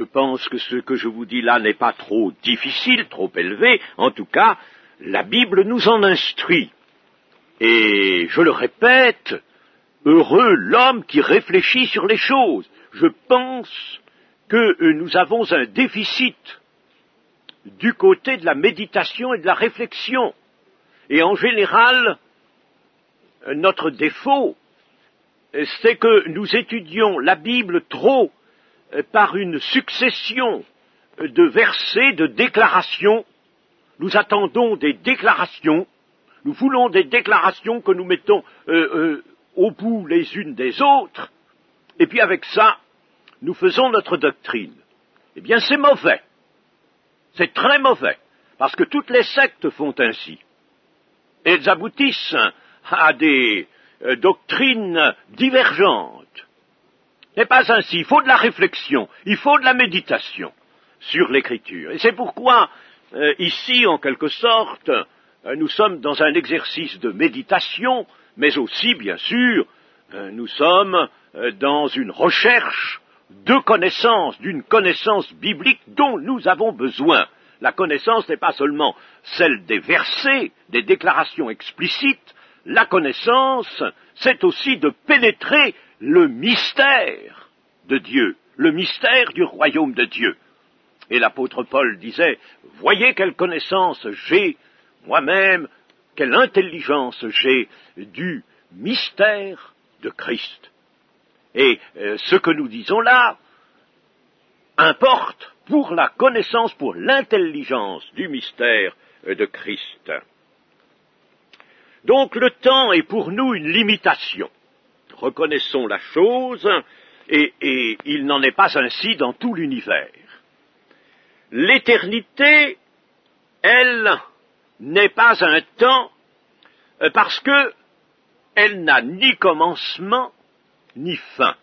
Je pense que ce que je vous dis là n'est pas trop difficile, trop élevé. En tout cas, la Bible nous en instruit. Et je le répète, heureux l'homme qui réfléchit sur les choses. Je pense que nous avons un déficit du côté de la méditation et de la réflexion. Et en général, notre défaut, c'est que nous étudions la Bible trop par une succession de versets, de déclarations. Nous attendons des déclarations, nous voulons des déclarations que nous mettons au bout les unes des autres, et puis avec ça, nous faisons notre doctrine. Eh bien, c'est mauvais. C'est très mauvais, parce que toutes les sectes font ainsi. Elles aboutissent à des doctrines divergentes. Ce n'est pas ainsi. Il faut de la réflexion, il faut de la méditation sur l'Écriture. Et c'est pourquoi, ici, en quelque sorte, nous sommes dans un exercice de méditation, mais aussi, bien sûr, nous sommes dans une recherche de connaissance, d'une connaissance biblique dont nous avons besoin. La connaissance n'est pas seulement celle des versets, des déclarations explicites, la connaissance, c'est aussi de pénétrer le mystère de Dieu, le mystère du royaume de Dieu. Et l'apôtre Paul disait, « Voyez quelle connaissance j'ai moi-même, quelle intelligence j'ai du mystère de Christ. » Et ce que nous disons là importe pour la connaissance, pour l'intelligence du mystère de Christ. Donc le temps est pour nous une limitation. Reconnaissons la chose, et il n'en est pas ainsi dans tout l'univers. L'éternité, elle, n'est pas un temps parce que elle n'a ni commencement ni fin.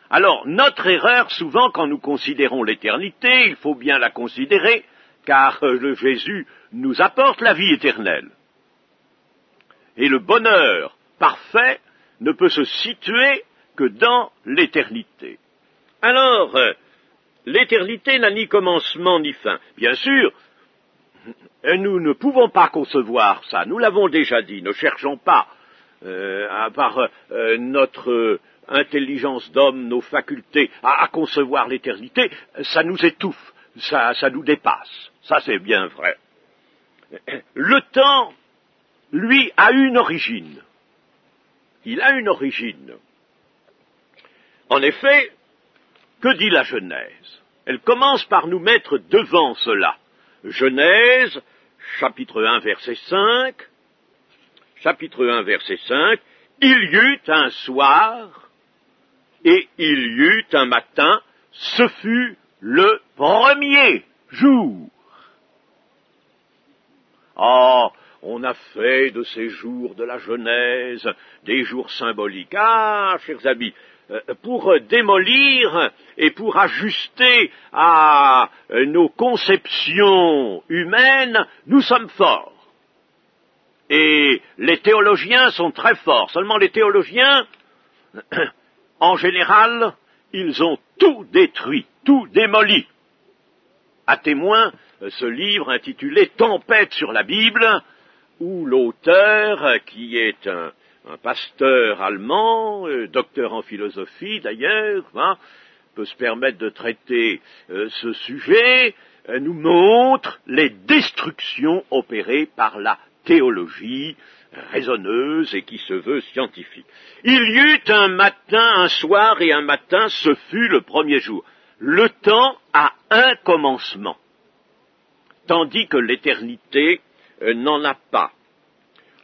Alors, notre erreur, souvent, quand nous considérons l'éternité, il faut bien la considérer, car le Jésus nous apporte la vie éternelle. Et le bonheur parfait ne peut se situer que dans l'éternité. Alors, l'éternité n'a ni commencement ni fin. Bien sûr, nous ne pouvons pas concevoir ça, nous l'avons déjà dit, ne cherchons pas, par notre intelligence d'homme, nos facultés, à concevoir l'éternité, ça nous étouffe, ça nous dépasse, ça c'est bien vrai. Le temps, lui, a une origine. Il a une origine. En effet, que dit la Genèse? Elle commence par nous mettre devant cela. Genèse, chapitre 1, verset 5. Chapitre 1, verset 5. Il y eut un soir, et il y eut un matin, ce fut le premier jour. Oh, on a fait de ces jours de la Genèse des jours symboliques. Ah, chers amis, pour démolir et pour ajuster à nos conceptions humaines, nous sommes forts. Et les théologiens sont très forts. Seulement les théologiens, en général, ils ont tout détruit, tout démoli. À témoin, ce livre intitulé « Tempête sur la Bible », où l'auteur, qui est un pasteur allemand, docteur en philosophie d'ailleurs, peut se permettre de traiter ce sujet, nous montre les destructions opérées par la théologie raisonneuse et qui se veut scientifique. Il y eut un matin, un soir et un matin, ce fut le premier jour. Le temps a un commencement, tandis que l'éternité n'en a pas.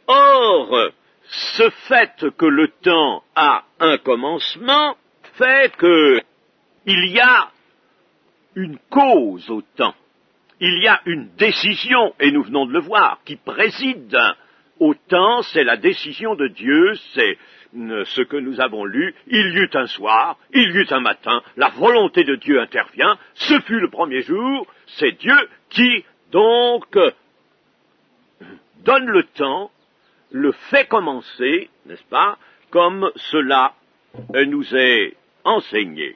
Or, ce fait que le temps a un commencement fait qu'il y a une cause au temps. Il y a une décision, et nous venons de le voir, qui préside au temps, c'est la décision de Dieu, c'est ce que nous avons lu, il y eut un soir, il y eut un matin, la volonté de Dieu intervient, ce fut le premier jour, c'est Dieu qui, donc, donne le temps, le fait commencer, n'est-ce pas, comme cela nous est enseigné.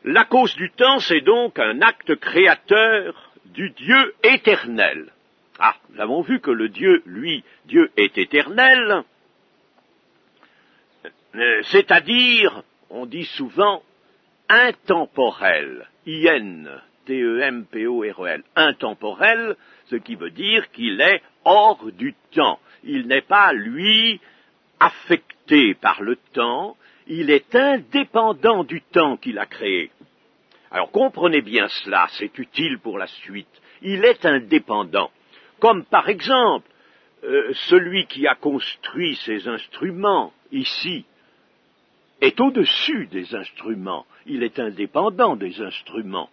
La cause du temps, c'est donc un acte créateur du Dieu éternel. Ah, nous avons vu que le Dieu, lui, Dieu est éternel, c'est-à-dire, on dit souvent, intemporel, I-N-T-E-M-P-O-R-E-L, intemporel, ce qui veut dire qu'il est hors du temps. Il n'est pas, lui, affecté par le temps, il est indépendant du temps qu'il a créé. Alors comprenez bien cela, c'est utile pour la suite. Il est indépendant. Comme par exemple, celui qui a construit ces instruments, ici, est au-dessus des instruments. Il est indépendant des instruments.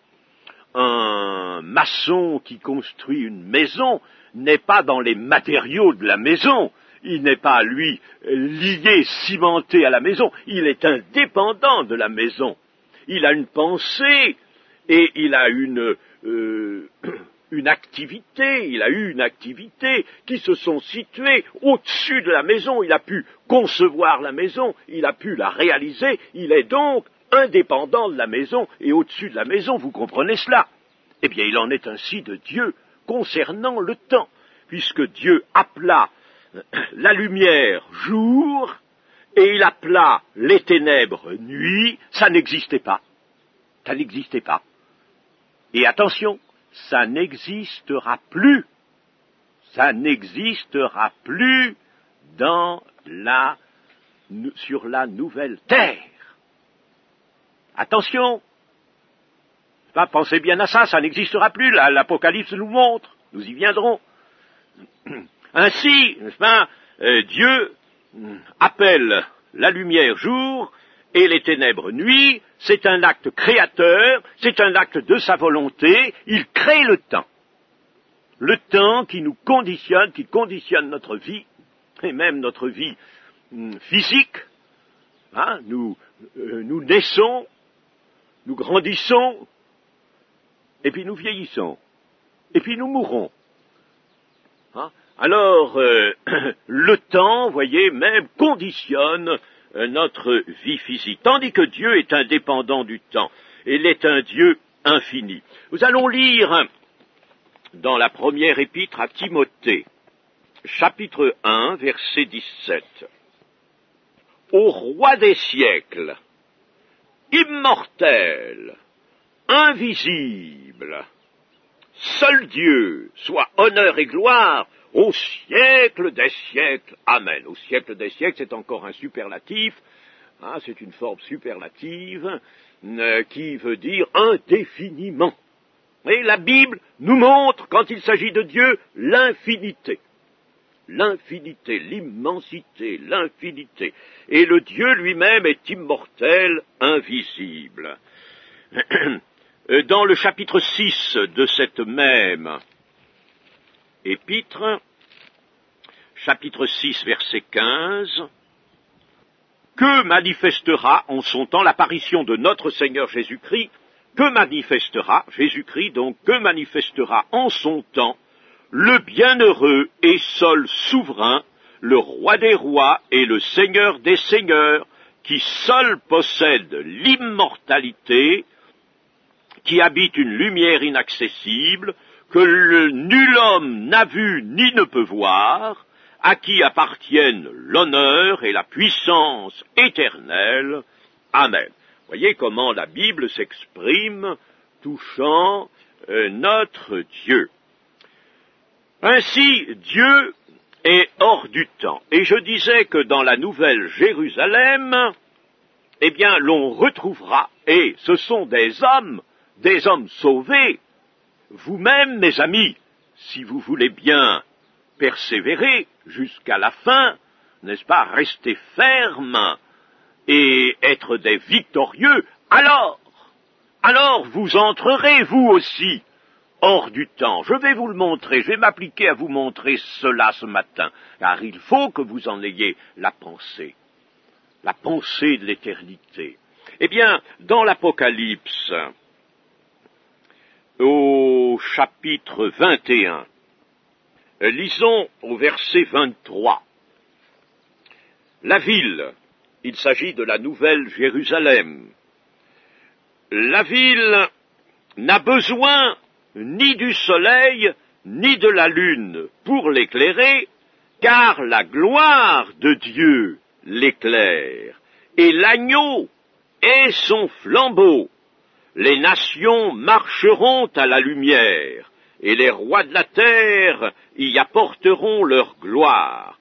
Un maçon qui construit une maison n'est pas dans les matériaux de la maison. Il n'est pas, lui, lié, cimenté à la maison. Il est indépendant de la maison. Il a une pensée et il a une activité, il a eu une activité qui se sont situées au-dessus de la maison. Il a pu concevoir la maison, il a pu la réaliser. Il est donc indépendant de la maison et au-dessus de la maison. Vous comprenez cela? Eh bien, il en est ainsi de Dieu concernant le temps, puisque Dieu appela la lumière jour et il appela les ténèbres nuit. Ça n'existait pas. Ça n'existait pas. Et attention, ça n'existera plus. Ça n'existera plus sur la nouvelle terre. Attention. Pensez bien à ça, ça n'existera plus. L'Apocalypse nous montre. Nous y viendrons. Ainsi, n'est-ce pas, Dieu appelle la lumière jour et les ténèbres nuit. C'est un acte créateur, c'est un acte de sa volonté. Il crée le temps. Le temps qui nous conditionne, qui conditionne notre vie, et même notre vie physique. Hein, nous naissons, nous grandissons, et puis nous vieillissons, et puis nous mourrons. Hein? Alors, le temps, voyez, même conditionne notre vie physique, tandis que Dieu est indépendant du temps. Il est un Dieu infini. Nous allons lire dans la première épître à Timothée, chapitre 1, verset 17. Au roi des siècles, immortel, invisible, seul Dieu, soit honneur et gloire au siècle des siècles. Amen. Au siècle des siècles, c'est encore un superlatif, hein, c'est une forme superlative qui veut dire indéfiniment. Et la Bible nous montre, quand il s'agit de Dieu, l'infinité. L'infinité, l'immensité, l'infinité. Et le Dieu lui-même est immortel, invisible. Dans le chapitre 6 de cette même épître, chapitre 6, verset 15, que manifestera en son temps l'apparition de notre Seigneur Jésus-Christ, que manifestera, Jésus-Christ donc, que manifestera en son temps le bienheureux et seul souverain, le roi des rois et le Seigneur des seigneurs, qui seul possède l'immortalité, qui habite une lumière inaccessible, que nul homme n'a vu ni ne peut voir, à qui appartiennent l'honneur et la puissance éternelle. Amen. Voyez comment la Bible s'exprime touchant notre Dieu. Ainsi, Dieu est hors du temps. Et je disais que dans la Nouvelle Jérusalem, eh bien, l'on retrouvera, et ce sont des hommes sauvés. Vous-même, mes amis, si vous voulez bien persévérer jusqu'à la fin, n'est-ce pas, rester ferme et être des victorieux, alors vous entrerez, vous aussi, hors du temps. Je vais vous le montrer, je vais m'appliquer à vous montrer cela ce matin, car il faut que vous en ayez la pensée de l'éternité. Eh bien, dans l'Apocalypse, au chapitre 21, lisons au verset 23. La ville, il s'agit de la Nouvelle Jérusalem, la ville n'a besoin ni du soleil, ni de la lune pour l'éclairer, car la gloire de Dieu l'éclaire, et l'agneau est son flambeau. Les nations marcheront à la lumière, et les rois de la terre y apporteront leur gloire.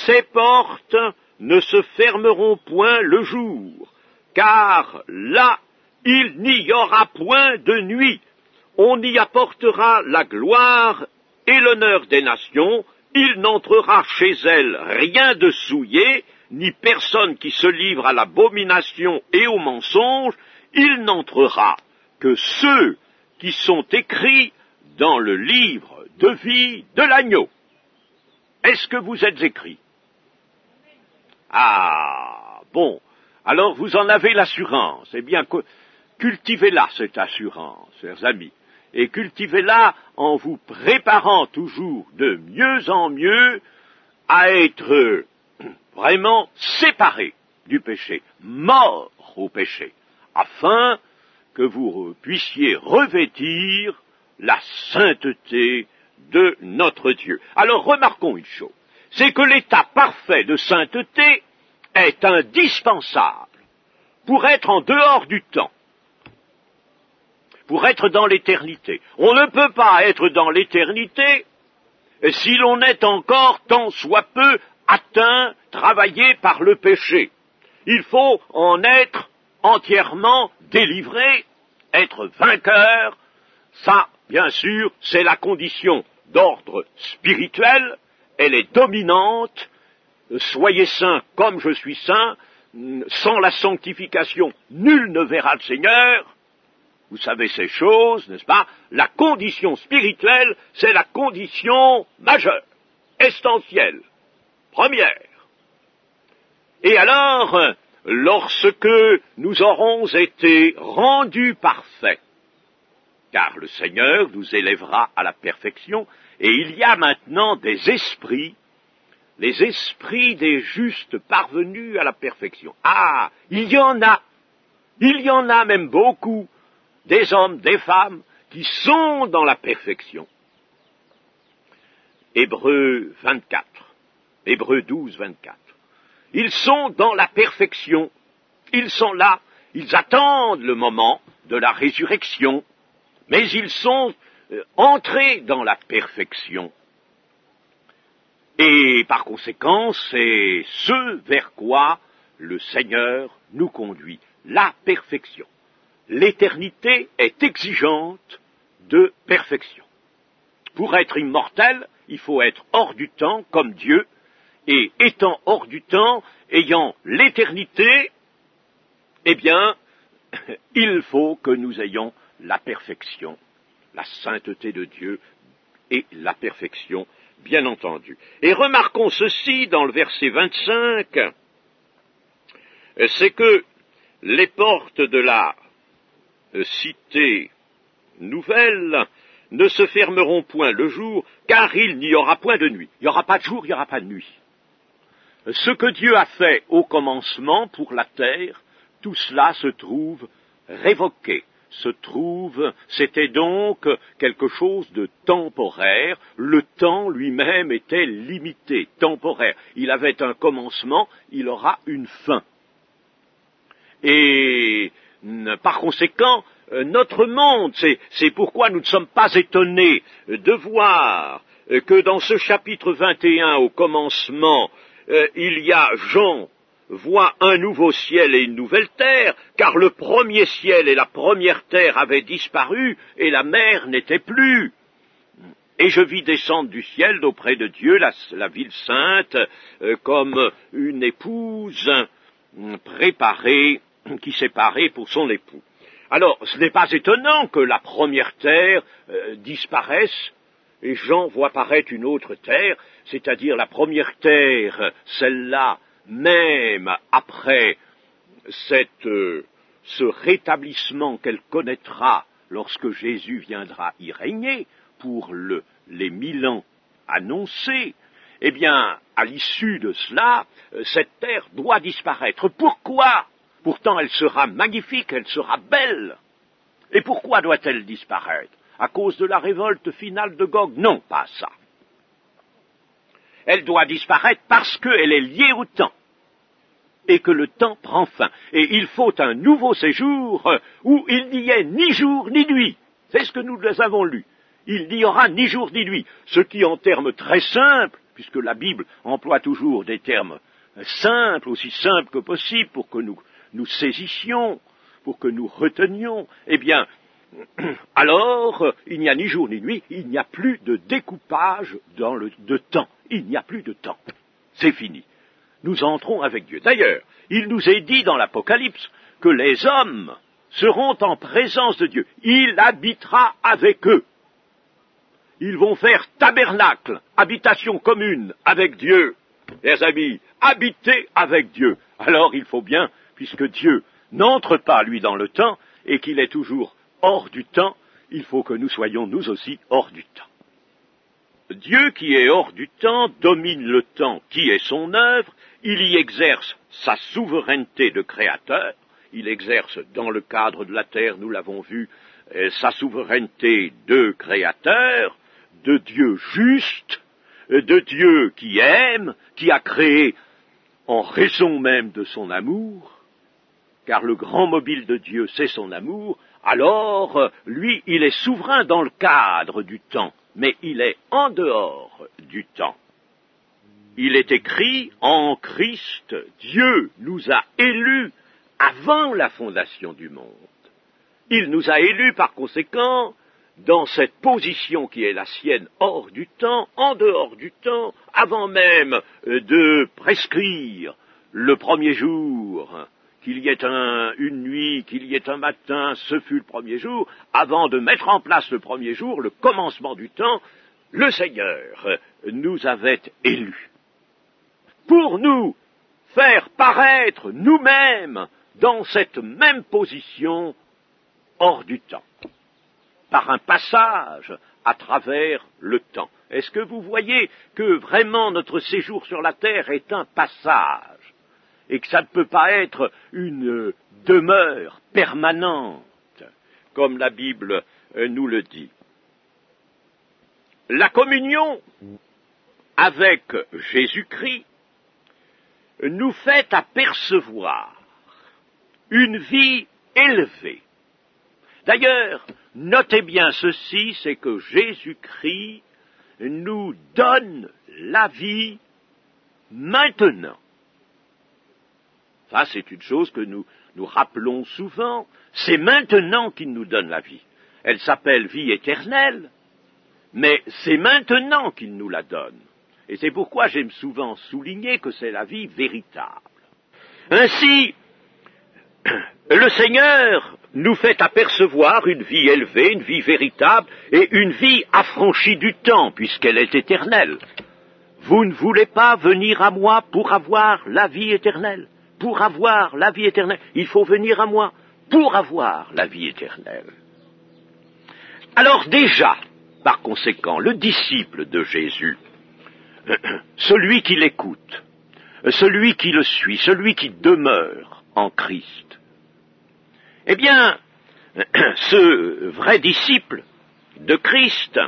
Ces portes ne se fermeront point le jour, car là, il n'y aura point de nuit. On y apportera la gloire et l'honneur des nations. Il n'entrera chez elles rien de souillé, ni personne qui se livre à l'abomination et au mensonge. Il n'entrera que ceux qui sont écrits dans le livre de vie de l'agneau. Est-ce que vous êtes écrits? Ah, bon, alors vous en avez l'assurance. Eh bien, cultivez-la, cette assurance, chers amis, et cultivez-la en vous préparant toujours de mieux en mieux à être vraiment séparés du péché, morts au péché, afin que vous puissiez revêtir la sainteté de notre Dieu. Alors remarquons une chose, c'est que l'état parfait de sainteté est indispensable pour être en dehors du temps, pour être dans l'éternité. On ne peut pas être dans l'éternité si l'on est encore tant soit peu atteint, travaillé par le péché. Il faut en être entièrement délivré, être vainqueur. Ça, bien sûr, c'est la condition d'ordre spirituel, elle est dominante. Soyez saints comme je suis saint, sans la sanctification, nul ne verra le Seigneur. Vous savez ces choses, n'est-ce pas? La condition spirituelle, c'est la condition majeure, essentielle, première. Et alors, lorsque nous aurons été rendus parfaits, car le Seigneur nous élèvera à la perfection, et il y a maintenant des esprits, les esprits des justes parvenus à la perfection. Ah, il y en a même beaucoup, des hommes, des femmes, qui sont dans la perfection. Hébreux 24, Hébreux 12, 24. Ils sont dans la perfection, ils sont là, ils attendent le moment de la résurrection, mais ils sont entrés dans la perfection. Et par conséquent, c'est ce vers quoi le Seigneur nous conduit, la perfection. L'éternité est exigeante de perfection. Pour être immortel, il faut être hors du temps comme Dieu, et étant hors du temps, ayant l'éternité, eh bien, il faut que nous ayons la perfection, la sainteté de Dieu et la perfection, bien entendu. Et remarquons ceci dans le verset 25, c'est que les portes de la cité nouvelle ne se fermeront point le jour, car il n'y aura point de nuit. Il n'y aura pas de jour, il n'y aura pas de nuit. Ce que Dieu a fait au commencement pour la terre, tout cela se trouve révoqué, c'était donc quelque chose de temporaire. Le temps lui-même était limité, temporaire. Il avait un commencement, il aura une fin. Et par conséquent, notre monde, c'est pourquoi nous ne sommes pas étonnés de voir que dans ce chapitre 21, au commencement, il y a Jean voit un nouveau ciel et une nouvelle terre, car le premier ciel et la première terre avaient disparu et la mer n'était plus. Et je vis descendre du ciel d'auprès de Dieu la ville sainte comme une épouse préparée, qui s'est parée pour son époux. Alors, ce n'est pas étonnant que la première terre disparaisse, et Jean voit paraître une autre terre, c'est-à-dire la première terre, celle-là, même après ce rétablissement qu'elle connaîtra lorsque Jésus viendra y régner pour les 1000 ans annoncés, eh bien, à l'issue de cela, cette terre doit disparaître. Pourquoi Pourtant, elle sera magnifique, elle sera belle. Et pourquoi doit-elle disparaître? À cause de la révolte finale de Gog? Non, pas ça. Elle doit disparaître parce qu'elle est liée au temps, et que le temps prend fin. Et il faut un nouveau séjour où il n'y ait ni jour ni nuit. C'est ce que nous avons lu. Il n'y aura ni jour ni nuit. Ce qui, en termes très simples, puisque la Bible emploie toujours des termes simples, aussi simples que possible, pour que nous saisissions, pour que nous retenions, eh bien, alors, il n'y a ni jour ni nuit, il n'y a plus de découpage de temps. Il n'y a plus de temps. C'est fini. Nous entrons avec Dieu. D'ailleurs, il nous est dit dans l'Apocalypse que les hommes seront en présence de Dieu. Il habitera avec eux. Ils vont faire tabernacle, habitation commune avec Dieu. Les amis, habiter avec Dieu. Alors il faut bien, puisque Dieu n'entre pas, lui, dans le temps, et qu'il est toujours hors du temps, il faut que nous soyons, nous aussi, hors du temps. Dieu qui est hors du temps domine le temps qui est son œuvre, il y exerce sa souveraineté de créateur, il exerce dans le cadre de la terre, nous l'avons vu, sa souveraineté de créateur, de Dieu juste, de Dieu qui aime, qui a créé en raison même de son amour, car le grand mobile de Dieu c'est son amour, alors lui il est souverain dans le cadre du temps, mais il est en dehors du temps. Il est écrit en Christ, Dieu nous a élus avant la fondation du monde. Il nous a élus par conséquent dans cette position qui est la sienne hors du temps, en dehors du temps, avant même de prescrire le premier jour, qu'il y ait une nuit, qu'il y ait un matin, ce fut le premier jour, avant de mettre en place le premier jour, le commencement du temps, le Seigneur nous avait élus. Pour nous faire paraître nous-mêmes dans cette même position hors du temps, par un passage à travers le temps. Est-ce que vous voyez que vraiment notre séjour sur la terre est un passage, et que ça ne peut pas être une demeure permanente, comme la Bible nous le dit? La communion avec Jésus-Christ nous fait apercevoir une vie élevée. D'ailleurs, notez bien ceci, c'est que Jésus-Christ nous donne la vie maintenant. Ça, c'est une chose que nous rappelons souvent. C'est maintenant qu'il nous donne la vie. Elle s'appelle vie éternelle, mais c'est maintenant qu'il nous la donne. Et c'est pourquoi j'aime souvent souligner que c'est la vie véritable. Ainsi, le Seigneur nous fait apercevoir une vie élevée, une vie véritable, et une vie affranchie du temps, puisqu'elle est éternelle. Vous ne voulez pas venir à moi pour avoir la vie éternelle. Pour avoir la vie éternelle, il faut venir à moi pour avoir la vie éternelle. Alors déjà, par conséquent, le disciple de Jésus, celui qui l'écoute, celui qui le suit, celui qui demeure en Christ, eh bien, ce vrai disciple de Christ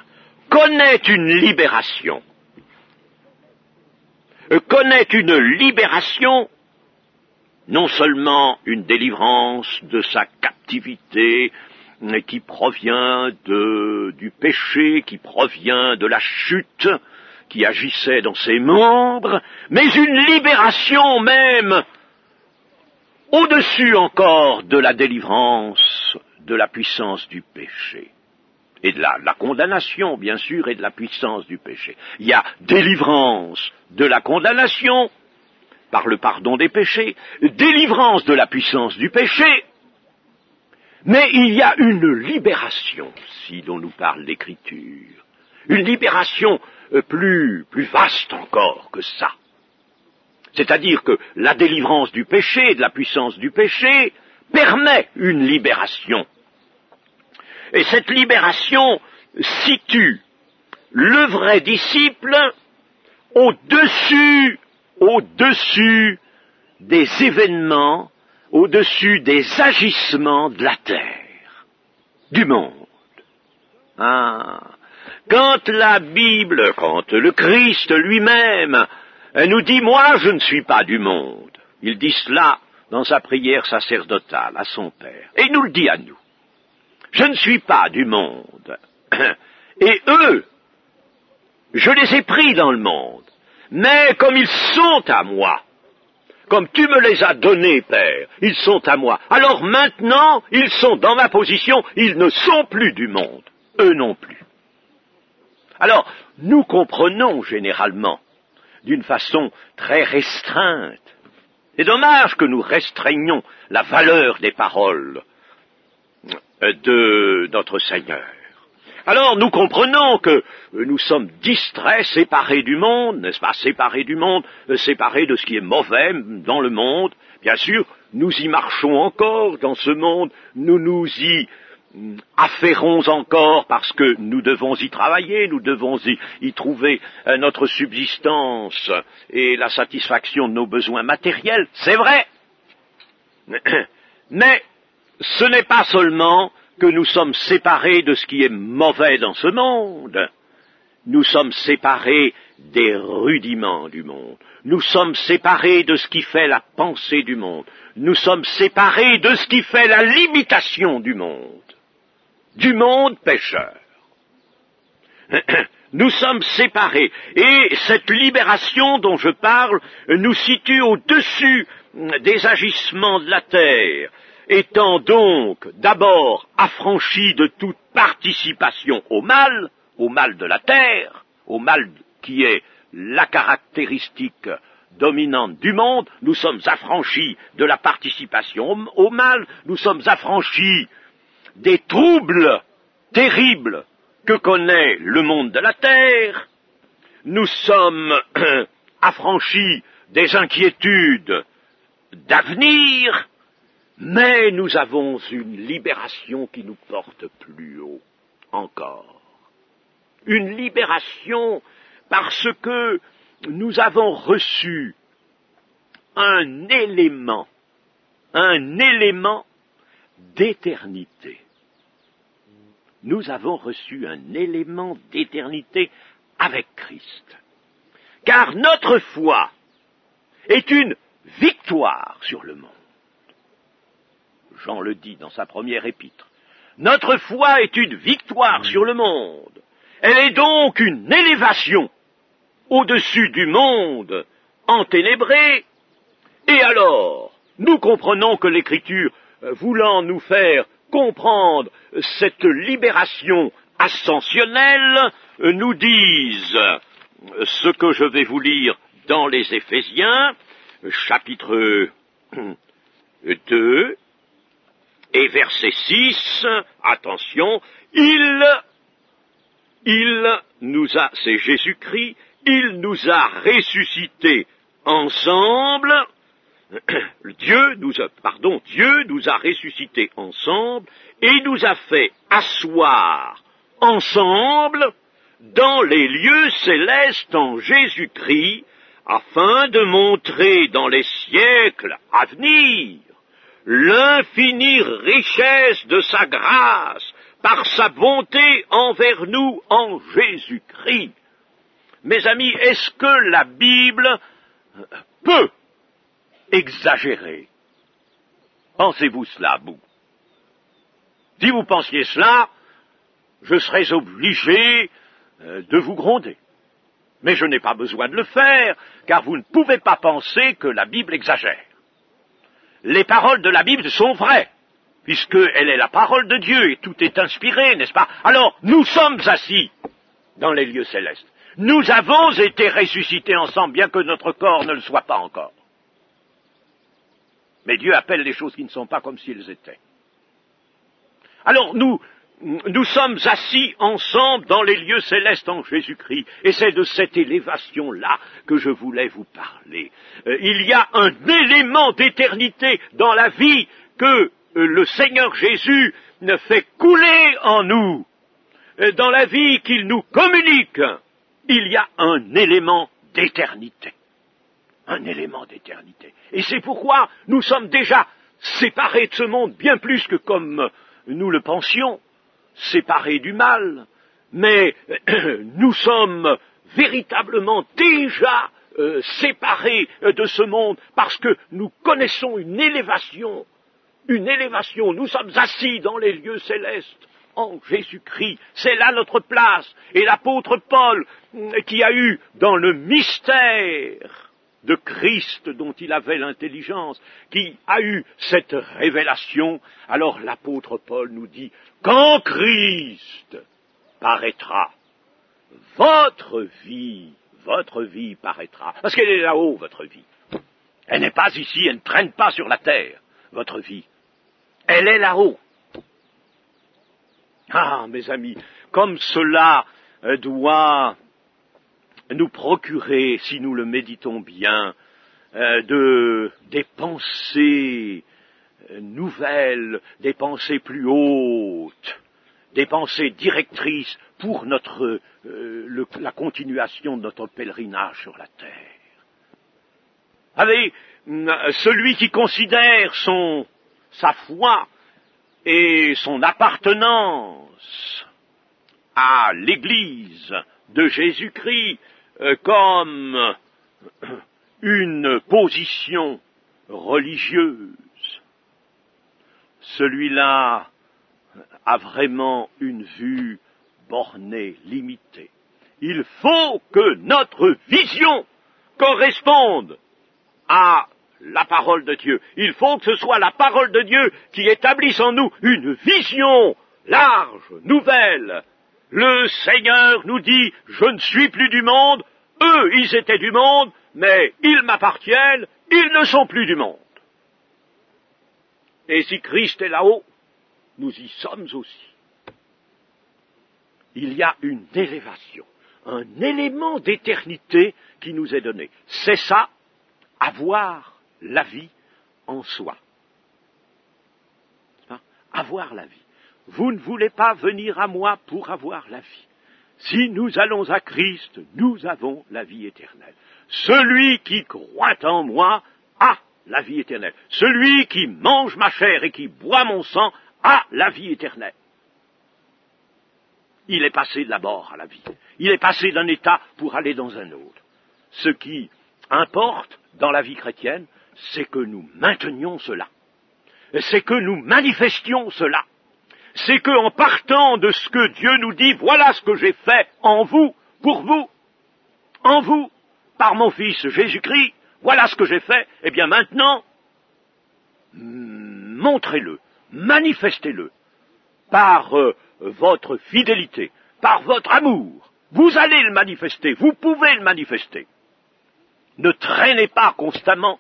connaît une libération. Connaît une libération, non seulement une délivrance de sa captivité qui provient du péché, qui provient de la chute qui agissait dans ses membres, mais une libération même au-dessus encore de la délivrance, de la puissance du péché. Et de la condamnation, bien sûr, et de la puissance du péché. Il y a délivrance de la condamnation, par le pardon des péchés, délivrance de la puissance du péché, mais il y a une libération, si dont nous parle l'Écriture, une libération plus vaste encore que ça. C'est-à-dire que la délivrance du péché, de la puissance du péché, permet une libération. Et cette libération situe le vrai disciple au-dessus des événements au-dessus des agissements de la terre, du monde. Ah, quand la Bible, quand le Christ lui-même nous dit « Moi, je ne suis pas du monde », il dit cela dans sa prière sacerdotale à son Père, et il nous le dit à nous. Je ne suis pas du monde, et eux, je les ai pris dans le monde, mais comme ils sont à moi, comme tu me les as donnés, Père, ils sont à moi. Alors maintenant, ils sont dans ma position, ils ne sont plus du monde, eux non plus. Alors, nous comprenons généralement, d'une façon très restreinte. C'est dommage que nous restreignions la valeur des paroles de notre Seigneur. Alors nous comprenons que nous sommes distraits, séparés du monde, n'est-ce pas, séparés du monde, séparés de ce qui est mauvais dans le monde. Bien sûr, nous y marchons encore dans ce monde, nous nous y affairons encore parce que nous devons y travailler, nous devons y trouver notre subsistance et la satisfaction de nos besoins matériels, c'est vrai. Mais ce n'est pas seulement que nous sommes séparés de ce qui est mauvais dans ce monde, nous sommes séparés des rudiments du monde, nous sommes séparés de ce qui fait la pensée du monde, nous sommes séparés de ce qui fait la limitation du monde pécheur. Nous sommes séparés, et cette libération dont je parle nous situe au-dessus des agissements de la terre, étant donc d'abord affranchis de toute participation au mal de la terre, au mal qui est la caractéristique dominante du monde, nous sommes affranchis de la participation au mal, nous sommes affranchis des troubles terribles que connaît le monde de la terre, nous sommes affranchis des inquiétudes d'avenir, mais nous avons une libération qui nous porte plus haut encore. Une libération parce que nous avons reçu un élément d'éternité. Nous avons reçu un élément d'éternité avec Christ. Car notre foi est une victoire sur le monde. Jean le dit dans sa première épître. Notre foi est une victoire sur le monde. Elle est donc une élévation au-dessus du monde enténébré. Et alors, nous comprenons que l'Écriture, voulant nous faire comprendre cette libération ascensionnelle, nous disent ce que je vais vous lire dans les Éphésiens, chapitre 2, et verset 6, attention, c'est Jésus-Christ, il nous a ressuscités ensemble, Dieu nous a ressuscités ensemble et nous a fait asseoir ensemble dans les lieux célestes en Jésus-Christ, afin de montrer dans les siècles à venir l'infinie richesse de sa grâce par sa bonté envers nous en Jésus-Christ. Mes amis, est-ce que la Bible peut exagérer? Pensez-vous cela, vous? Si vous pensiez cela, je serais obligé de vous gronder. Mais je n'ai pas besoin de le faire, car vous ne pouvez pas penser que la Bible exagère. Les paroles de la Bible sont vraies, puisqu'elle est la parole de Dieu, et tout est inspiré, n'est-ce pas? Alors, nous sommes assis dans les lieux célestes. Nous avons été ressuscités ensemble, bien que notre corps ne le soit pas encore. Mais Dieu appelle les choses qui ne sont pas comme s'ils étaient. Alors, nous sommes assis ensemble dans les lieux célestes en Jésus-Christ, et c'est de cette élévation-là que je voulais vous parler. Il y a un élément d'éternité dans la vie que le Seigneur Jésus fait couler en nous. Dans la vie qu'il nous communique, il y a un élément d'éternité. Un élément d'éternité. Et c'est pourquoi nous sommes déjà séparés de ce monde, bien plus que comme nous le pensions, séparés du mal, mais nous sommes véritablement déjà séparés de ce monde parce que nous connaissons une élévation, nous sommes assis dans les lieux célestes en Jésus-Christ, c'est là notre place. Et l'apôtre Paul, qui a eu dans le mystère de Christ dont il avait l'intelligence, qui a eu cette révélation, alors l'apôtre Paul nous dit, quand Christ paraîtra, votre vie paraîtra. Parce qu'elle est là-haut, votre vie. Elle n'est pas ici, elle ne traîne pas sur la terre, votre vie. Elle est là-haut. Ah, mes amis, comme cela doit nous procurer, si nous le méditons bien, des pensées nouvelles, des pensées plus hautes, des pensées directrices pour la continuation de notre pèlerinage sur la terre. Allez, celui qui considère sa foi et son appartenance à l'Église de Jésus-Christ comme une position religieuse, celui-là a vraiment une vue bornée, limitée. Il faut que notre vision corresponde à la parole de Dieu. Il faut que ce soit la parole de Dieu qui établisse en nous une vision large, nouvelle. Le Seigneur nous dit, je ne suis plus du monde, eux ils étaient du monde, mais ils m'appartiennent, ils ne sont plus du monde. Et si Christ est là-haut, nous y sommes aussi. Il y a une élévation, un élément d'éternité qui nous est donné. C'est ça, avoir la vie en soi. Avoir la vie. Vous ne voulez pas venir à moi pour avoir la vie. Si nous allons à Christ, nous avons la vie éternelle. Celui qui croit en moi a la vie éternelle. Celui qui mange ma chair et qui boit mon sang a la vie éternelle. Il est passé de la mort à la vie. Il est passé d'un état pour aller dans un autre. Ce qui importe dans la vie chrétienne, c'est que nous maintenions cela. C'est que nous manifestions cela. C'est qu'en partant de ce que Dieu nous dit, voilà ce que j'ai fait en vous, pour vous, en vous, par mon Fils Jésus-Christ, voilà ce que j'ai fait, eh bien maintenant, montrez-le, manifestez-le, par votre fidélité, par votre amour. Vous allez le manifester, vous pouvez le manifester. Ne traînez pas constamment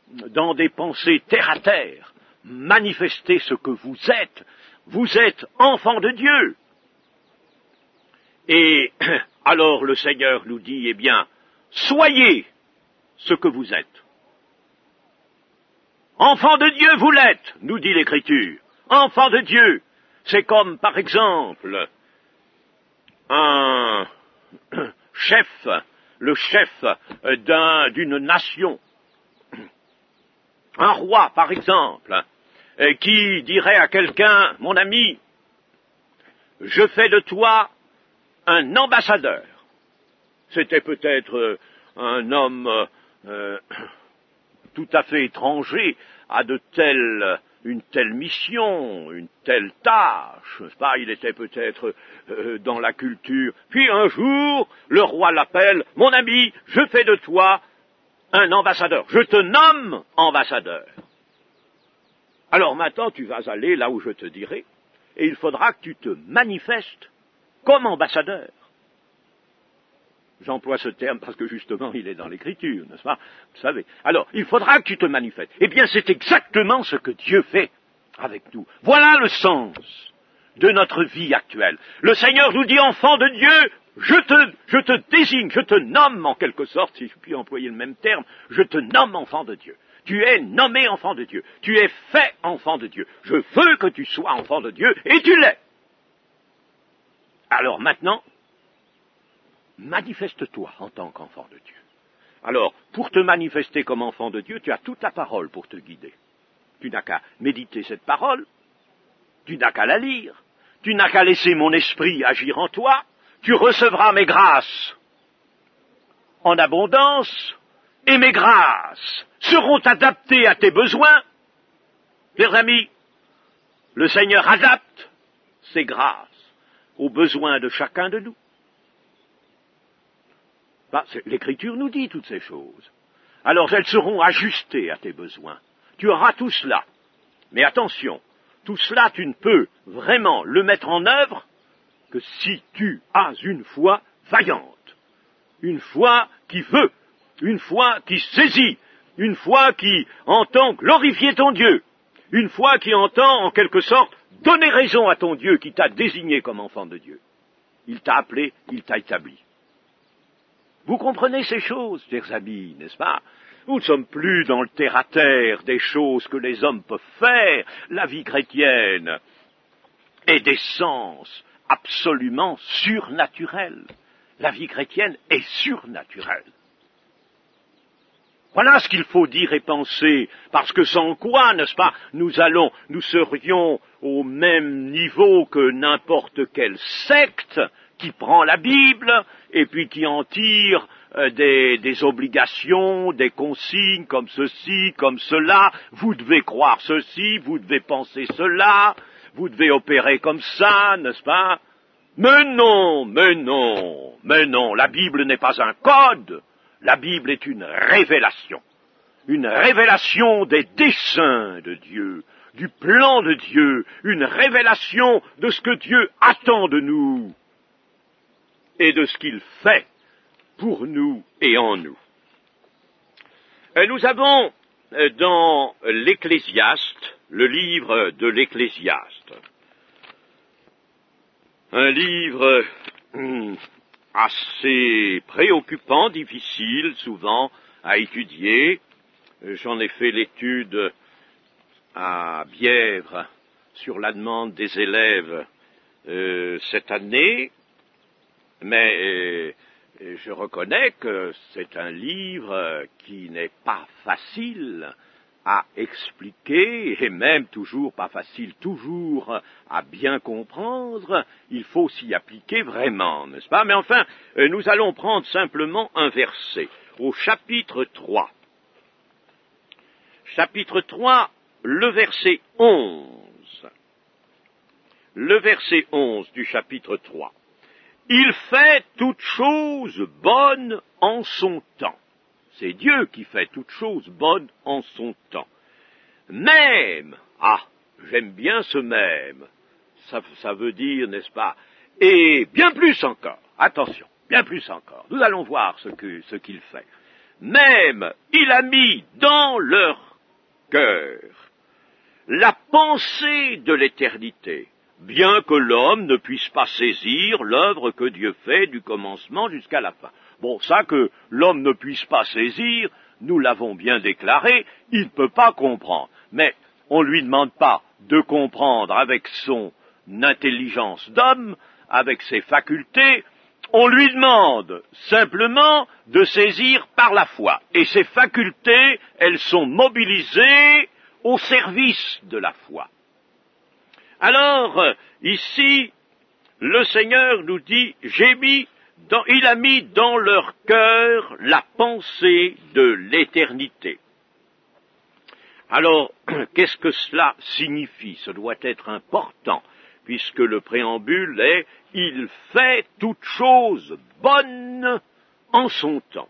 dans des pensées terre à terre. Manifestez ce que vous êtes. Vous êtes enfant de Dieu. Et alors le Seigneur nous dit, eh bien, soyez ce que vous êtes. Enfant de Dieu, vous l'êtes, nous dit l'Écriture. Enfant de Dieu, c'est comme, par exemple, un chef, le chef d'une nation, un roi, par exemple, qui dirait à quelqu'un, mon ami, je fais de toi un ambassadeur. C'était peut-être un homme tout à fait étranger à une telle mission, une telle tâche, n'est-ce pas? Il était peut-être dans la culture. Puis un jour, le roi l'appelle, mon ami, je fais de toi un ambassadeur. Je te nomme ambassadeur. Alors maintenant, tu vas aller là où je te dirai, et il faudra que tu te manifestes comme ambassadeur. J'emploie ce terme parce que justement, il est dans l'Écriture, n'est-ce pas? Vous savez. Alors, il faudra que tu te manifestes. Eh bien, c'est exactement ce que Dieu fait avec nous. Voilà le sens de notre vie actuelle. Le Seigneur nous dit, enfant de Dieu, je te désigne, je te nomme en quelque sorte, si je puis employer le même terme, je te nomme enfant de Dieu. Tu es nommé enfant de Dieu. Tu es fait enfant de Dieu. Je veux que tu sois enfant de Dieu, et tu l'es. Alors maintenant, manifeste-toi en tant qu'enfant de Dieu. Alors, pour te manifester comme enfant de Dieu, tu as toute la parole pour te guider. Tu n'as qu'à méditer cette parole, tu n'as qu'à la lire, tu n'as qu'à laisser mon esprit agir en toi, tu recevras mes grâces en abondance, et mes grâces seront adaptées à tes besoins. Chers amis, le Seigneur adapte ses grâces aux besoins de chacun de nous. L'Écriture nous dit toutes ces choses. Alors elles seront ajustées à tes besoins. Tu auras tout cela. Mais attention, tout cela tu ne peux vraiment le mettre en œuvre que si tu as une foi vaillante, une foi qui veut, une foi qui saisit, une foi qui entend glorifier ton Dieu, une foi qui entend en quelque sorte donner raison à ton Dieu qui t'a désigné comme enfant de Dieu. Il t'a appelé, il t'a établi. Vous comprenez ces choses, chers amis, n'est-ce pas? Nous ne sommes plus dans le terre-à-terre des choses que les hommes peuvent faire. La vie chrétienne est d'essence absolument surnaturelle. La vie chrétienne est surnaturelle. Voilà ce qu'il faut dire et penser, parce que sans quoi, n'est-ce pas, nous serions au même niveau que n'importe quelle secte qui prend la Bible et puis qui en tire des obligations, des consignes comme ceci, comme cela. Vous devez croire ceci, vous devez penser cela, vous devez opérer comme ça, n'est-ce pas? Mais non, mais non, mais non, la Bible n'est pas un code, la Bible est une révélation des desseins de Dieu, du plan de Dieu, une révélation de ce que Dieu attend de nous et de ce qu'il fait pour nous et en nous. Nous avons dans l'Ecclésiaste, le livre de l'Ecclésiaste, un livre assez préoccupant, difficile souvent à étudier. J'en ai fait l'étude à Bièvre sur la demande des élèves cette année, mais je reconnais que c'est un livre qui n'est pas facile à expliquer, et même toujours pas facile, toujours à bien comprendre. Il faut s'y appliquer vraiment, n'est-ce pas? Mais enfin, nous allons prendre simplement un verset, au chapitre 3. Chapitre 3, le verset 11. Le verset 11 du chapitre 3. Il fait toutes choses bonnes en son temps. C'est Dieu qui fait toutes choses bonnes en son temps. Même, j'aime bien ce même, ça veut dire, n'est-ce pas, et bien plus encore, attention, bien plus encore, nous allons voir ce qu'il fait. Même, il a mis dans leur cœur la pensée de l'éternité, bien que l'homme ne puisse pas saisir l'œuvre que Dieu fait du commencement jusqu'à la fin. Bon, ça que l'homme ne puisse pas saisir, nous l'avons bien déclaré, il ne peut pas comprendre. Mais on ne lui demande pas de comprendre avec son intelligence d'homme, avec ses facultés, on lui demande simplement de saisir par la foi. Et ces facultés, elles sont mobilisées au service de la foi. Alors, ici, le Seigneur nous dit, il a mis dans leur cœur la pensée de l'éternité. Alors, qu'est-ce que cela signifie? Ce doit être important, puisque le préambule est « Il fait toutes choses bonnes en son temps ».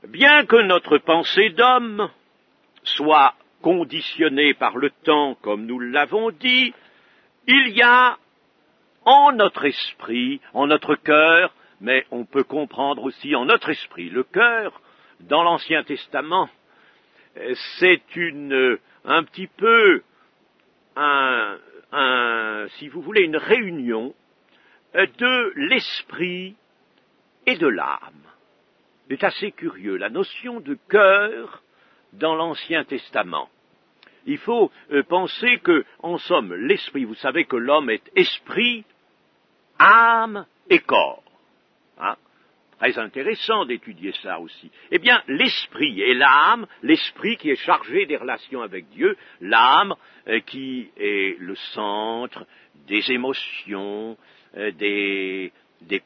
Bien que notre pensée d'homme soit conditionnée par le temps, comme nous l'avons dit, il y a en notre esprit, en notre cœur, mais on peut comprendre aussi en notre esprit. Le cœur, dans l'Ancien Testament, c'est un petit peu, si vous voulez, une réunion de l'esprit et de l'âme. C'est assez curieux, la notion de cœur dans l'Ancien Testament. Il faut penser que, en somme, l'esprit, vous savez que l'homme est esprit, âme et corps. Très intéressant d'étudier ça aussi. Eh bien, l'esprit et l'âme, l'esprit qui est chargé des relations avec Dieu, l'âme qui est le centre des émotions, des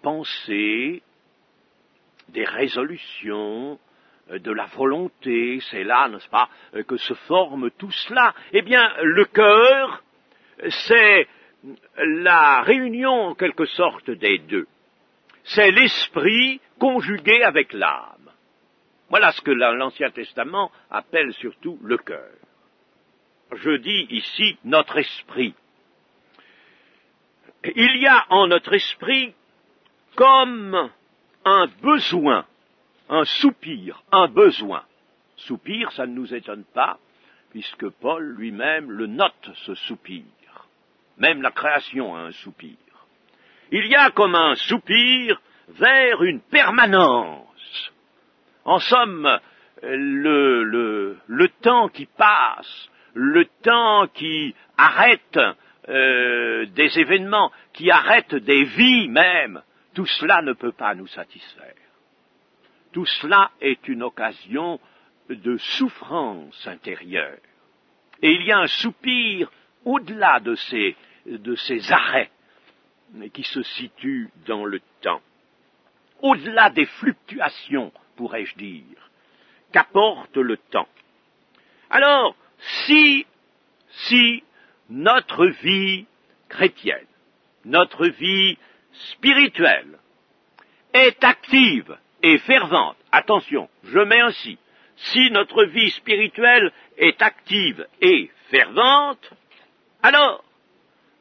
pensées, des résolutions, de la volonté, c'est là, n'est-ce pas, que se forme tout cela. Eh bien, le cœur, c'est la réunion en quelque sorte des deux. C'est l'esprit conjugué avec l'âme. Voilà ce que l'Ancien Testament appelle surtout le cœur. Je dis ici notre esprit. Il y a en notre esprit comme un besoin, un soupir, un besoin. Soupir, ça ne nous étonne pas, puisque Paul lui-même le note, ce soupir. Même la création a un soupir. Il y a comme un soupir vers une permanence. En somme, le temps qui passe, le temps qui arrête des événements, qui arrête des vies même, tout cela ne peut pas nous satisfaire. Tout cela est une occasion de souffrance intérieure. Et il y a un soupir au-delà de ces arrêts qui se situent dans le temps, au-delà des fluctuations, pourrais-je dire, qu'apporte le temps. Alors, si notre vie chrétienne, notre vie spirituelle est active et fervente, attention, je mets ainsi, si notre vie spirituelle est active et fervente, alors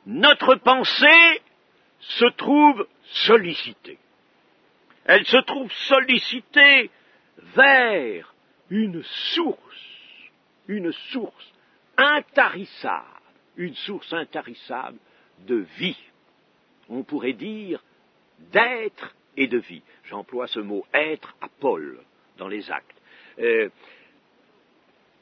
notre pensée se trouve sollicitée. Elle se trouve sollicitée vers une source intarissable de vie. On pourrait dire d'être et de vie. J'emploie ce mot être à Paul dans les Actes.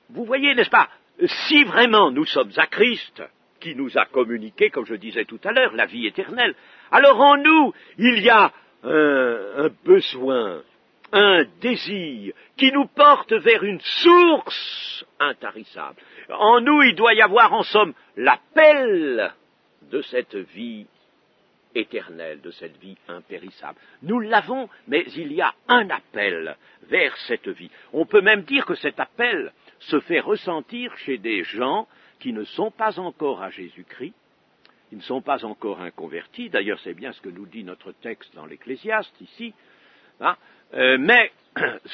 Vous voyez, n'est-ce pas, si vraiment nous sommes à Christ, qui nous a communiqué, comme je disais tout à l'heure, la vie éternelle, alors en nous, il y a un besoin, un désir qui nous porte vers une source intarissable. En nous, il doit y avoir en somme l'appel de cette vie éternelle, de cette vie impérissable. Nous l'avons, mais il y a un appel vers cette vie. On peut même dire que cet appel se fait ressentir chez des gens qui ne sont pas encore à Jésus-Christ, qui ne sont pas encore inconvertis. D'ailleurs, c'est bien ce que nous dit notre texte dans l'Ecclésiaste, ici. Hein, mais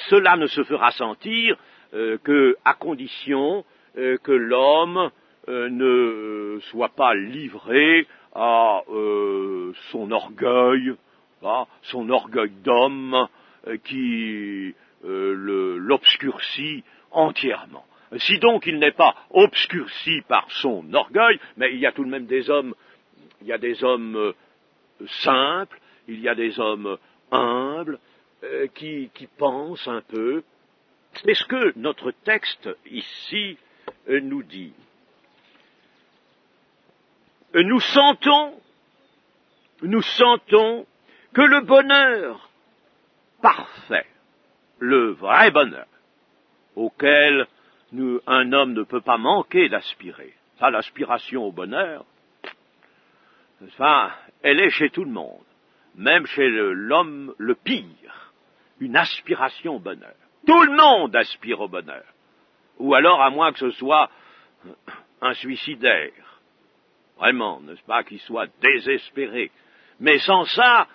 cela ne se fera sentir qu'à condition que l'homme ne soit pas livré à son orgueil d'homme qui l'obscurcit entièrement. Si donc il n'est pas obscurci par son orgueil, mais il y a tout de même des hommes, il y a des hommes simples, il y a des hommes humbles, qui pensent un peu. C'est ce que notre texte ici nous dit. Nous sentons que le bonheur parfait, le vrai bonheur, auquel un homme ne peut pas manquer d'aspirer, ça, l'aspiration au bonheur, enfin, elle est chez tout le monde, même chez l'homme le pire, une aspiration au bonheur. Tout le monde aspire au bonheur, ou alors à moins que ce soit un suicidaire. Vraiment, n'est-ce pas, qu'il soit désespéré. Mais sans ça,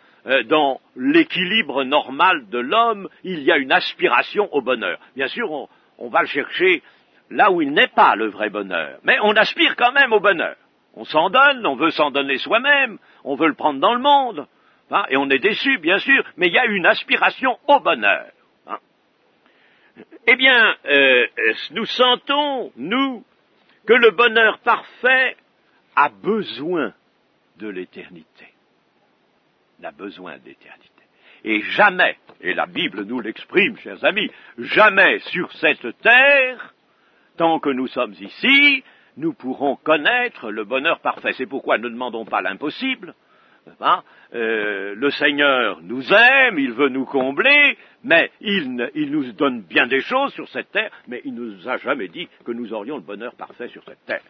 dans l'équilibre normal de l'homme, il y a une aspiration au bonheur. Bien sûr, on va le chercher là où il n'est pas le vrai bonheur. Mais on aspire quand même au bonheur. On s'en donne, on veut s'en donner soi-même, on veut le prendre dans le monde. Hein, et on est déçu, bien sûr, mais il y a une aspiration au bonheur. Hein. Eh bien, nous sentons, nous, que le bonheur parfait a besoin de l'éternité. Il a besoin de l'éternité. Et jamais, et la Bible nous l'exprime, chers amis, jamais sur cette terre, tant que nous sommes ici, nous pourrons connaître le bonheur parfait. C'est pourquoi ne demandons pas l'impossible, Hein, le Seigneur nous aime, il veut nous combler, mais il nous donne bien des choses sur cette terre, mais il ne nous a jamais dit que nous aurions le bonheur parfait sur cette terre.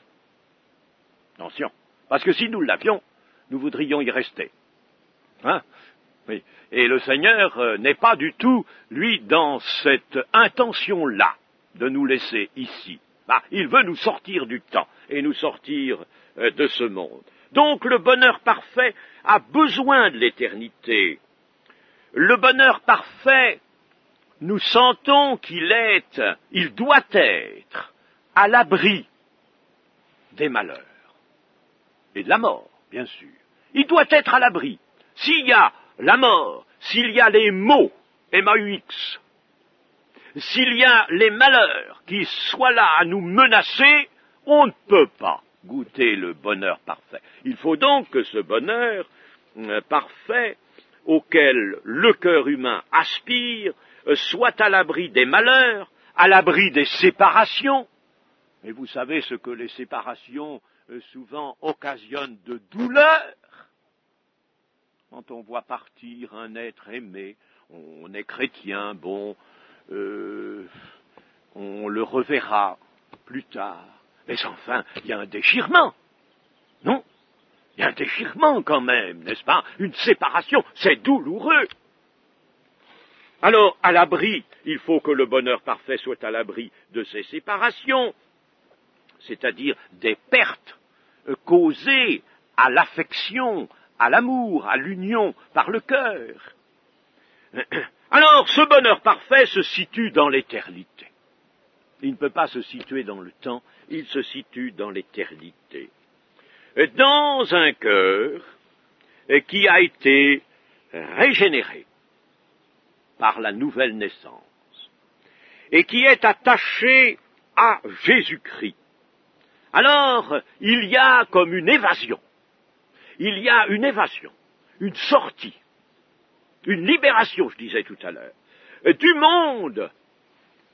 Attention, parce que si nous l'avions, nous voudrions y rester. Hein? Oui. Et le Seigneur n'est pas du tout, lui, dans cette intention-là de nous laisser ici. Il veut nous sortir du temps et nous sortir de ce monde. Donc le bonheur parfait a besoin de l'éternité. Le bonheur parfait, nous sentons il doit être à l'abri des malheurs et de la mort, bien sûr. Il doit être à l'abri. S'il y a la mort, s'il y a les maux, M-A-U-X, s'il y a les malheurs qui soient là à nous menacer, on ne peut pas goûter le bonheur parfait. Il faut donc que ce bonheur parfait auquel le cœur humain aspire soit à l'abri des malheurs, à l'abri des séparations. Et vous savez ce que les séparations souvent occasionnent de douleur. Quand on voit partir un être aimé, on est chrétien, bon, on le reverra plus tard. Mais enfin, il y a un déchirement, non? Il y a un déchirement quand même, n'est-ce pas? Une séparation, c'est douloureux. Alors, à l'abri, il faut que le bonheur parfait soit à l'abri de ces séparations, c'est-à-dire des pertes causées à l'affection, à l'amour, à l'union par le cœur. Alors, ce bonheur parfait se situe dans l'éternité. Il ne peut pas se situer dans le temps, il se situe dans l'éternité. Dans un cœur qui a été régénéré par la nouvelle naissance et qui est attaché à Jésus-Christ. Alors, il y a comme une évasion, une sortie, une libération, je disais tout à l'heure, du monde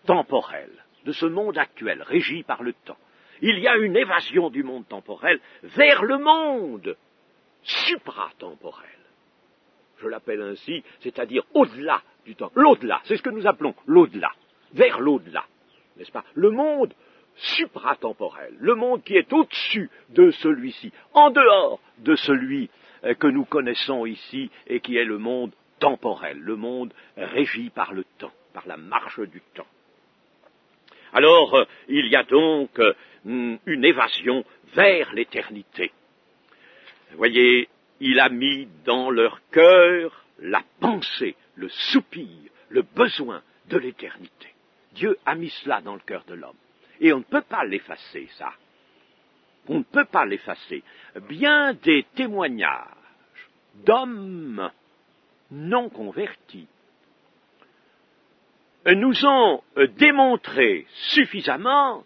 temporel, de ce monde actuel, régi par le temps. Il y a une évasion du monde temporel vers le monde supratemporel. Je l'appelle ainsi, c'est-à-dire au-delà du temps. L'au-delà, c'est ce que nous appelons l'au-delà, vers l'au-delà, n'est-ce pas? Le monde supratemporel, le monde qui est au-dessus de celui-ci, en dehors de celui que nous connaissons ici et qui est le monde temporel, le monde régi par le temps, par la marche du temps. Alors, il y a donc une évasion vers l'éternité. Vous voyez, il a mis dans leur cœur la pensée, le soupir, le besoin de l'éternité. Dieu a mis cela dans le cœur de l'homme. Et on ne peut pas l'effacer, ça. On ne peut pas l'effacer. Bien des témoignages d'hommes non convertis nous ont démontré suffisamment,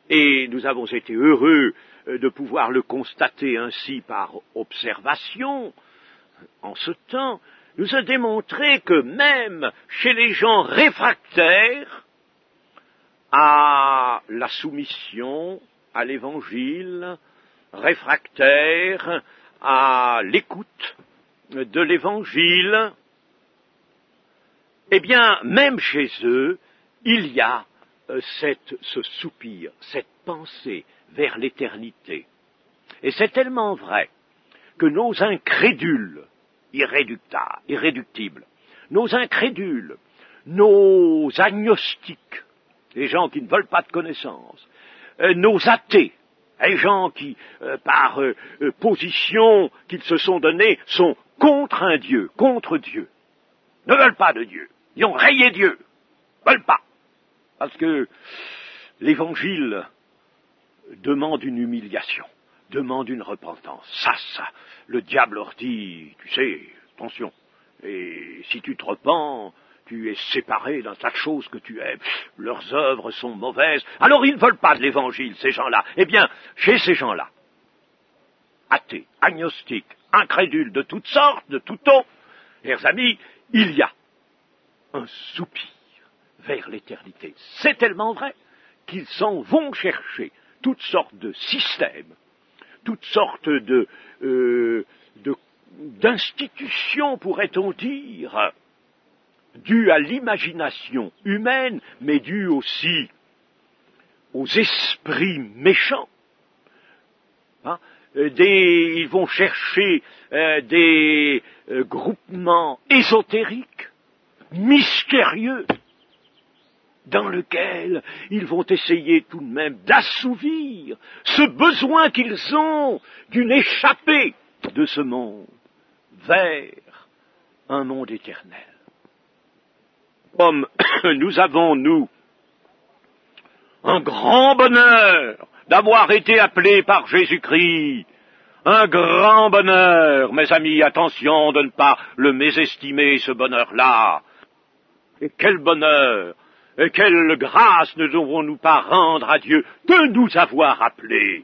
et nous avons été heureux de pouvoir le constater ainsi par observation, en ce temps, nous a démontré que même chez les gens réfractaires à la soumission à l'Évangile, réfractaires à l'écoute de l'Évangile, eh bien, même chez eux, il y a ce soupir, cette pensée vers l'éternité. Et c'est tellement vrai que nos incrédules, irréductibles, nos incrédules, nos agnostiques, les gens qui ne veulent pas de connaissance, nos athées, les gens qui, par position qu'ils se sont donnés, sont contre un Dieu, contre Dieu, ne veulent pas de Dieu. Ils ont rayé Dieu, ne veulent pas. Parce que l'Évangile demande une humiliation, demande une repentance. Ça, le diable leur dit, tu sais, attention, et si tu te repens, tu es séparé d'un tas de choses que tu aimes, leurs œuvres sont mauvaises. Alors ils ne veulent pas de l'Évangile, ces gens-là. Eh bien, chez ces gens-là, athées, agnostiques, incrédules de toutes sortes, de tout ton, chers amis, il y a un soupir vers l'éternité. C'est tellement vrai qu'ils s'en vont chercher toutes sortes de systèmes, toutes sortes de d'institution, pourrait-on dire, due à l'imagination humaine, mais due aussi aux esprits méchants. Hein, ils vont chercher des groupements ésotériques, mystérieux, dans lesquels ils vont essayer tout de même d'assouvir ce besoin qu'ils ont d'une échappée de ce monde vers un monde éternel. Comme nous avons, nous, un grand bonheur d'avoir été appelés par Jésus-Christ, un grand bonheur, mes amis, attention de ne pas le mésestimer, ce bonheur-là. Et quel bonheur, et quelle grâce ne devons-nous pas rendre à Dieu de nous avoir appelés.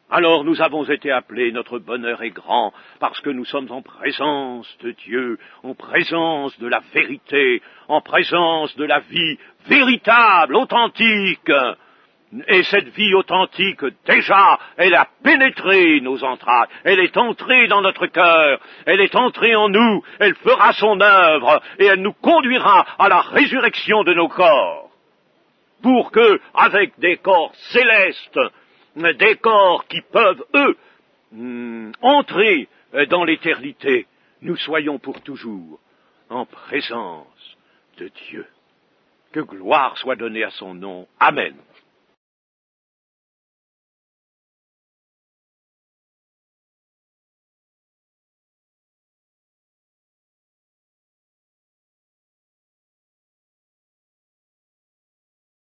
Alors nous avons été appelés, notre bonheur est grand, parce que nous sommes en présence de Dieu, en présence de la vérité, en présence de la vie véritable, authentique. Et cette vie authentique, déjà, elle a pénétré nos entrailles, elle est entrée dans notre cœur, elle est entrée en nous, elle fera son œuvre, et elle nous conduira à la résurrection de nos corps, pour que, avec des corps célestes, des corps qui peuvent, eux, entrer dans l'éternité, nous soyons pour toujours en présence de Dieu. Que gloire soit donnée à son nom. Amen.